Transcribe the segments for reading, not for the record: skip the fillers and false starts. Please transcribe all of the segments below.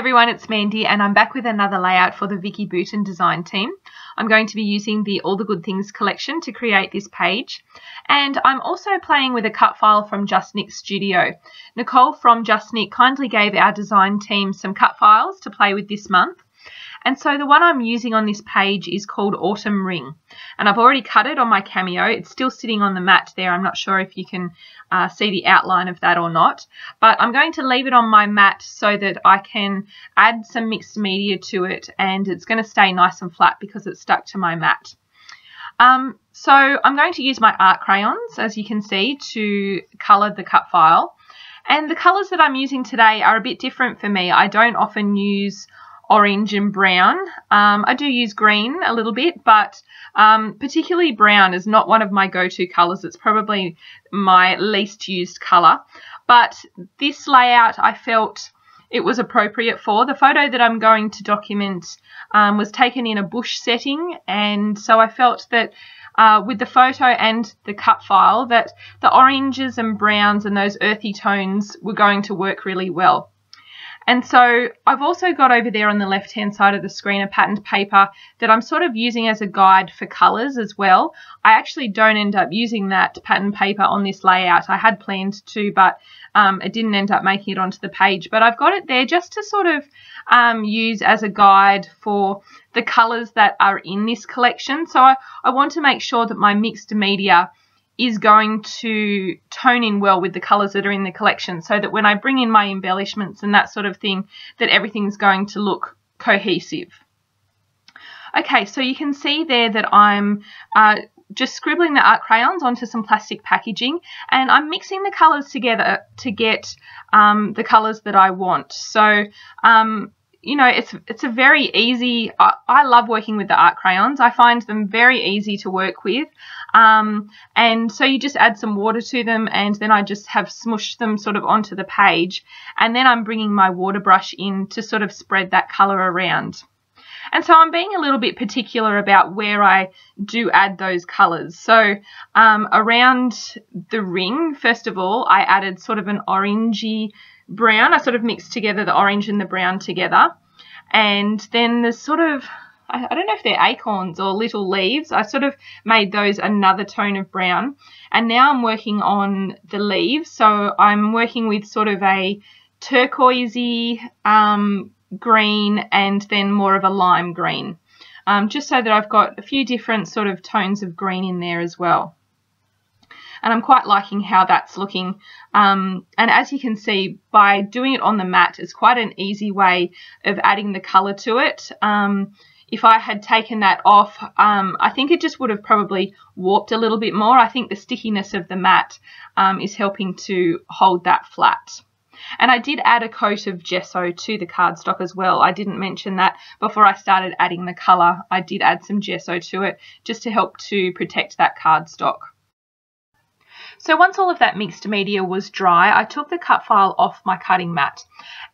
everyone, it's Mandy and I'm back with another layout for the Vicki Boutin design team. I'm going to be using the All the Good Things collection to create this page, and I'm also playing with a cut file from Just Nick Studio. Nicole from Just Nick kindly gave our design team some cut files to play with this month. And so the one I'm using on this page is called Autumn Ring. And I've already cut it on my Cameo. It's still sitting on the mat there. I'm not sure if you can see the outline of that or not. But I'm going to leave it on my mat so that I can add some mixed media to it. And it's going to stay nice and flat because it's stuck to my mat. So I'm going to use my art crayons, as you can see, to colour the cut file. And the colours that I'm using today are a bit different for me. I don't often use orange and brown. I do use green a little bit, but particularly brown is not one of my go-to colours. It's probably my least used colour. But this layout I felt it was appropriate for. The photo that I'm going to document was taken in a bush setting, and so I felt that with the photo and the cut file that the oranges and browns and those earthy tones were going to work really well. And so I've also got over there on the left-hand side of the screen a patterned paper that I'm sort of using as a guide for colours as well. I actually don't end up using that patterned paper on this layout. I had planned to, but it didn't end up making it onto the page. But I've got it there just to sort of use as a guide for the colours that are in this collection. So I want to make sure that my mixed media is going to tone in well with the colours that are in the collection, so that when I bring in my embellishments and that sort of thing, that everything's going to look cohesive. Okay, so you can see there that I'm just scribbling the art crayons onto some plastic packaging, and I'm mixing the colours together to get the colours that I want. So you know, it's a very easy, I love working with the art crayons. I find them very easy to work with. And so you just add some water to them, and then I just have smushed them sort of onto the page. And then I'm bringing my water brush in to sort of spread that colour around. And so I'm being a little bit particular about where I do add those colours. So around the ring, first of all, I added sort of an orangey brown. I sort of mixed together the orange and the brown together. And then there's sort of, I don't know if they're acorns or little leaves. I sort of made those another tone of brown. And now I'm working on the leaves. So I'm working with sort of a turquoisey green and then more of a lime green. Just so that I've got a few different sort of tones of green in there as well. And I'm quite liking how that's looking. And as you can see, by doing it on the mat, it's quite an easy way of adding the colour to it. If I had taken that off, I think it just would have probably warped a little bit more. I think the stickiness of the mat is helping to hold that flat. And I did add a coat of gesso to the cardstock as well. I didn't mention that before I started adding the colour. I did add some gesso to it just to help to protect that cardstock. So once all of that mixed media was dry, I took the cut file off my cutting mat,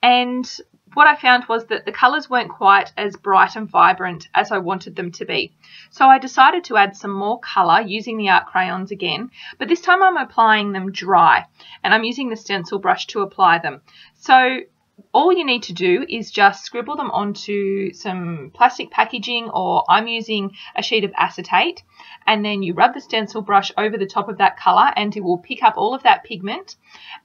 and what I found was that the colours weren't quite as bright and vibrant as I wanted them to be. So I decided to add some more colour using the art crayons again, but this time I'm applying them dry, and I'm using the stencil brush to apply them. So all you need to do is just scribble them onto some plastic packaging, or I'm using a sheet of acetate, and then you rub the stencil brush over the top of that colour and it will pick up all of that pigment,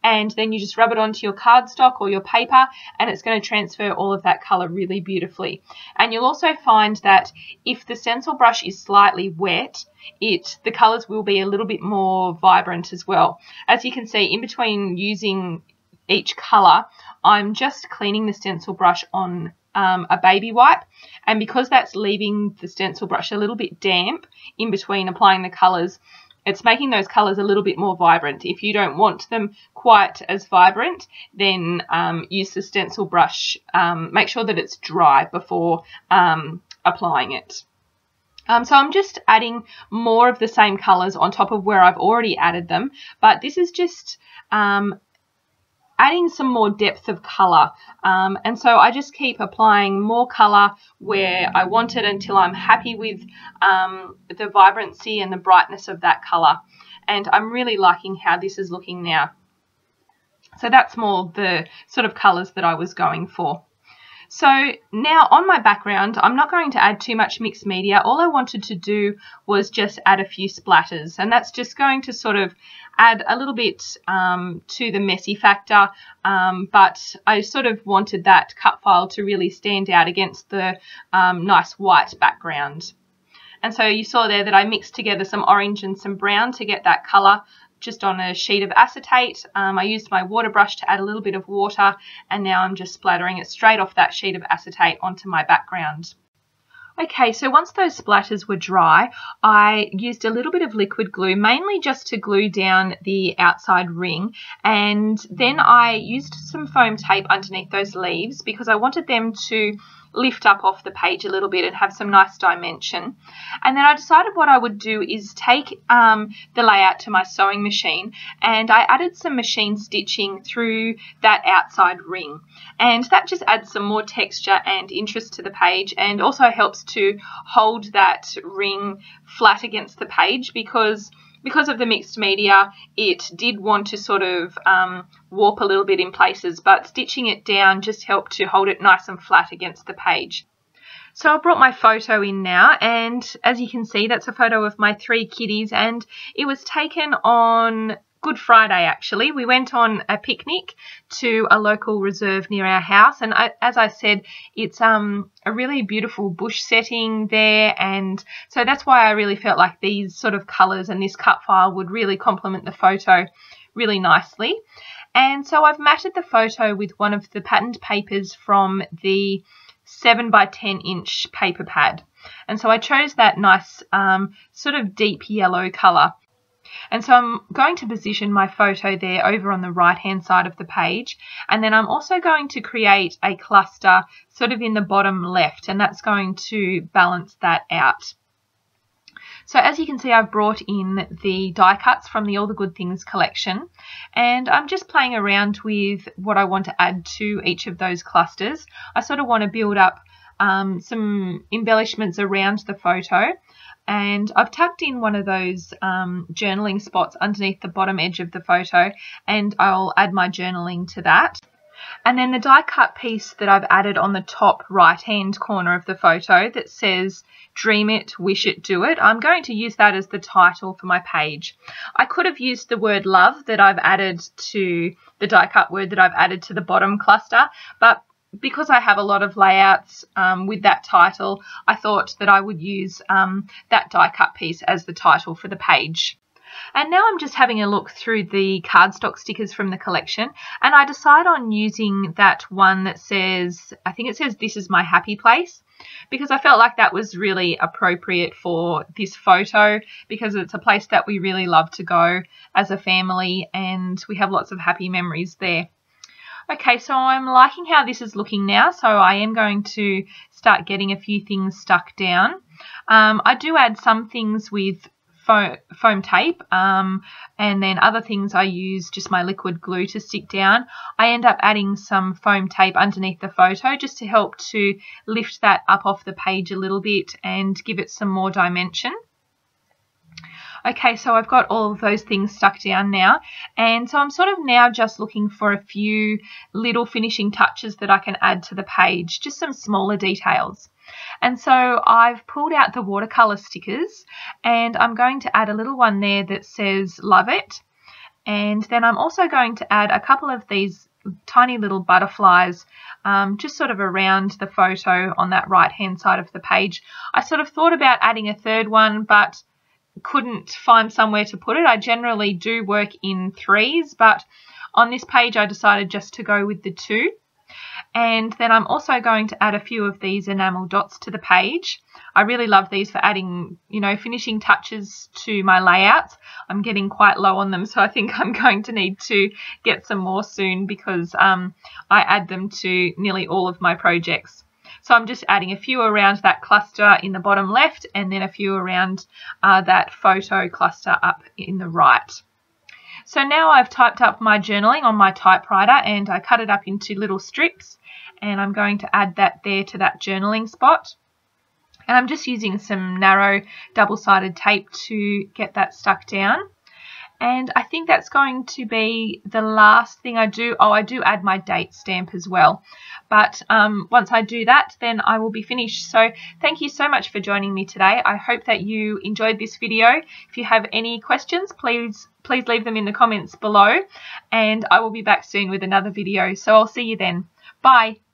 and then you just rub it onto your cardstock or your paper and it's going to transfer all of that colour really beautifully. And you'll also find that if the stencil brush is slightly wet, the colours will be a little bit more vibrant as well. As you can see, in between using each colour, I'm just cleaning the stencil brush on a baby wipe, and because that's leaving the stencil brush a little bit damp in between applying the colours, it's making those colours a little bit more vibrant. If you don't want them quite as vibrant, then use the stencil brush. Make sure that it's dry before applying it. So I'm just adding more of the same colours on top of where I've already added them, but this is just adding some more depth of colour, and so I just keep applying more colour where I want it until I'm happy with the vibrancy and the brightness of that colour, and I'm really liking how this is looking now. So that's more the sort of colours that I was going for. So now on my background, I'm not going to add too much mixed media. All I wanted to do was just add a few splatters, and that's just going to sort of add a little bit to the messy factor, but I sort of wanted that cut file to really stand out against the nice white background. And so you saw there that I mixed together some orange and some brown to get that colour just on a sheet of acetate. I used my water brush to add a little bit of water, and now I'm just splattering it straight off that sheet of acetate onto my background. Okay, so once those splatters were dry, I used a little bit of liquid glue, mainly just to glue down the outside ring, and then I used some foam tape underneath those leaves because I wanted them to lift up off the page a little bit and have some nice dimension. And then I decided what I would do is take the layout to my sewing machine, and I added some machine stitching through that outside ring, and that just adds some more texture and interest to the page, and also helps to hold that ring flat against the page because of the mixed media, it did want to sort of warp a little bit in places, but stitching it down just helped to hold it nice and flat against the page. So I brought my photo in now, and as you can see, that's a photo of my 3 kitties, and it was taken on Good Friday actually. We went on a picnic to a local reserve near our house, and as I said, it's a really beautiful bush setting there, and so that's why I really felt like these sort of colours and this cut file would really complement the photo really nicely. And so I've matted the photo with one of the patterned papers from the 7 by 10 inch paper pad, and so I chose that nice sort of deep yellow colour. And so I'm going to position my photo there over on the right hand side of the page, and then I'm also going to create a cluster sort of in the bottom left, and that's going to balance that out. So as you can see, I've brought in the die cuts from the All the Good Things collection, and I'm just playing around with what I want to add to each of those clusters. I sort of want to build up some embellishments around the photo, and I've tucked in one of those journaling spots underneath the bottom edge of the photo, and I'll add my journaling to that. And then the die cut piece that I've added on the top right hand corner of the photo that says "Dream it, wish it, do it," I'm going to use that as the title for my page. I could have used the word love that I've added to the die cut word that I've added to the bottom cluster, but because I have a lot of layouts with that title, I thought that I would use that die cut piece as the title for the page. And now I'm just having a look through the cardstock stickers from the collection, and I decide on using that one that says, I think it says "This is my happy place," because I felt like that was really appropriate for this photo, because it's a place that we really love to go as a family and we have lots of happy memories there. Okay, so I'm liking how this is looking now, so I am going to start getting a few things stuck down. I do add some things with foam tape, and then other things I use just my liquid glue to stick down. I end up adding some foam tape underneath the photo just to help to lift that up off the page a little bit and give it some more dimension. Okay, so I've got all of those things stuck down now, and so I'm sort of now just looking for a few little finishing touches that I can add to the page, just some smaller details. And so I've pulled out the watercolour stickers, and I'm going to add a little one there that says "Love it," and then I'm also going to add a couple of these tiny little butterflies just sort of around the photo on that right hand side of the page. I sort of thought about adding a third one, but couldn't find somewhere to put it. I generally do work in 3s, but on this page I decided just to go with the 2. And then I'm also going to add a few of these enamel dots to the page. I really love these for adding, finishing touches to my layouts. I'm getting quite low on them, so I think I'm going to need to get some more soon, because I add them to nearly all of my projects. So I'm just adding a few around that cluster in the bottom left, and then a few around that photo cluster up in the right. So now I've typed up my journaling on my typewriter, and I cut it up into little strips, and I'm going to add that there to that journaling spot. And I'm just using some narrow double-sided tape to get that stuck down. And I think that's going to be the last thing I do. Oh, I do add my date stamp as well. But once I do that, then I will be finished. So thank you so much for joining me today. I hope that you enjoyed this video. If you have any questions, please leave them in the comments below. And I will be back soon with another video. So I'll see you then. Bye.